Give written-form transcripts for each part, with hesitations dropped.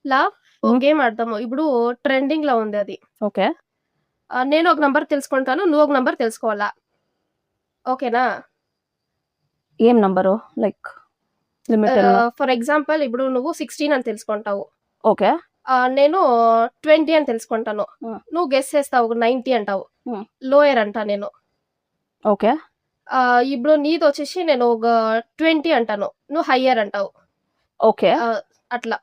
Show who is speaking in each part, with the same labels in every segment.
Speaker 1: లా ఒక గేమ్ ఆడదాము. ఇప్పుడు ట్రెండింగ్‌లో ఉంది అది.
Speaker 2: ఓకే.
Speaker 1: నేను ఒక నంబర్ తెలుసుకుంటాను. నువ్వు ఒక నంబర్ తెలుసుకోవాలా. ఓకేనా?
Speaker 2: ఏం number? Like limit
Speaker 1: for example ఇప్పుడు నువ్వు 16 అని తెలుసుకుంటావు.
Speaker 2: ఓకే.
Speaker 1: నేను 20 అని తెలుసుకుంటాను. నువ్వు గెస్ చేస్తావు 90 అంటావు. లోయర్ అంటా నేను.
Speaker 2: ఓకే.
Speaker 1: ఇప్పుడు నీదొచ్చేసి నేను ఒక 20 అంటాను. నువ్వు హయ్యర్ అంటావు.
Speaker 2: ఓకే.
Speaker 1: అట్లా.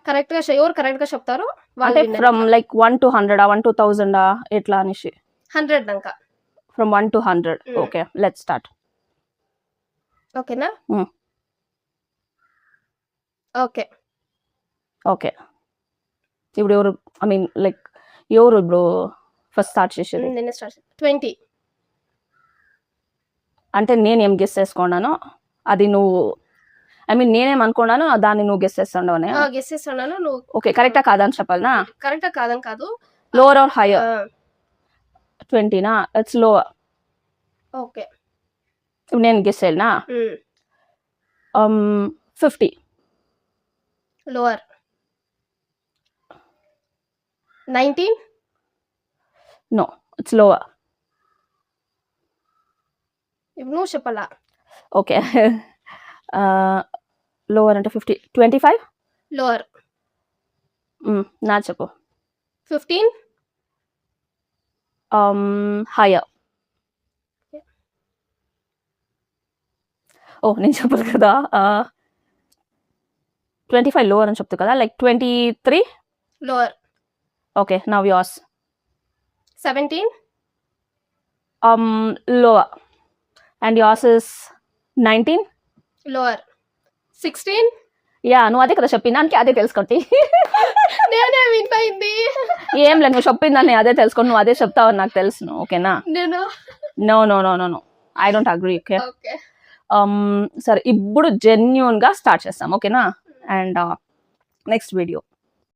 Speaker 1: కరెక్ట్‌గా ఎవరు కరెక్ట్‌గా చెప్తారో వాళ్ళు
Speaker 2: అంటే
Speaker 1: విన్నర్
Speaker 2: ఫ్రమ్
Speaker 1: అట్లా.
Speaker 2: లైక్ 1 to 100 1 to 1000 ఎట్లా అనేసి
Speaker 1: 100 దాకా.
Speaker 2: From 1 to 100. Okay, let's start.
Speaker 1: ఓకేనా? ఓకే.
Speaker 2: ఓకే. ఇప్పుడు ఎవరు ఐ మీన్ లైక్ ఎవరు ఇప్పుడు ఫస్ట్ స్టార్ట్ చేసేది?
Speaker 1: నేనే స్టార్ట్ 20.
Speaker 2: అంటే నేనేం గెస్ చేసుకున్నానో అది నువ్వు ఐ మీన్ నేనేం అనుకున్నానో దాన్ని నువ్వు గెస్ చేస్తున్నావు అనే.
Speaker 1: గెస్ చేస్తున్నాను నువ్వు.
Speaker 2: ఓకే, కరెక్టా కాదా అని చెప్పాలనా?
Speaker 1: కరెక్టా కాదని కాదు.
Speaker 2: Lower are higher? 20 నా? It's lower.
Speaker 1: ఓకే.
Speaker 2: ఇప్పుడు నేను గెస్ చేయాలనా? 50.
Speaker 1: లోవర్. 19.
Speaker 2: No, it's lower.
Speaker 1: ఇప్పుడు నువ్వు చెప్పాలా?
Speaker 2: ఓకే. లోవర్ అంటే 50. 25.
Speaker 1: లోవర్.
Speaker 2: నా చెప్పు.
Speaker 1: 15.
Speaker 2: హైయర్. ఓ నేను చెప్పదు కదా. 25 లోవర్ అని చెప్తా కదా, like 23.
Speaker 1: Lower.
Speaker 2: Okay, now yours.
Speaker 1: 17.
Speaker 2: Lower. And yours is 19.
Speaker 1: Lower. 16.
Speaker 2: Yeah, నువ్వు అదే కదా చెప్పిందానికి అదే తెలుసుకోండి.
Speaker 1: నేనే విన్ అయింది.
Speaker 2: ఏం లేదు, నువ్వు చెప్పిందని అదే తెలుసుకోండి, నువ్వు అదే చెప్తావని నాకు తెలుసు. ఓకేనా?
Speaker 1: నేను
Speaker 2: no no no no no, I don't agree. Okay.
Speaker 1: Okay.
Speaker 2: సరే, ఇప్పుడు జెన్యూన్ గా స్టార్ట్ చేస్తాం. ఓకేనా? And next video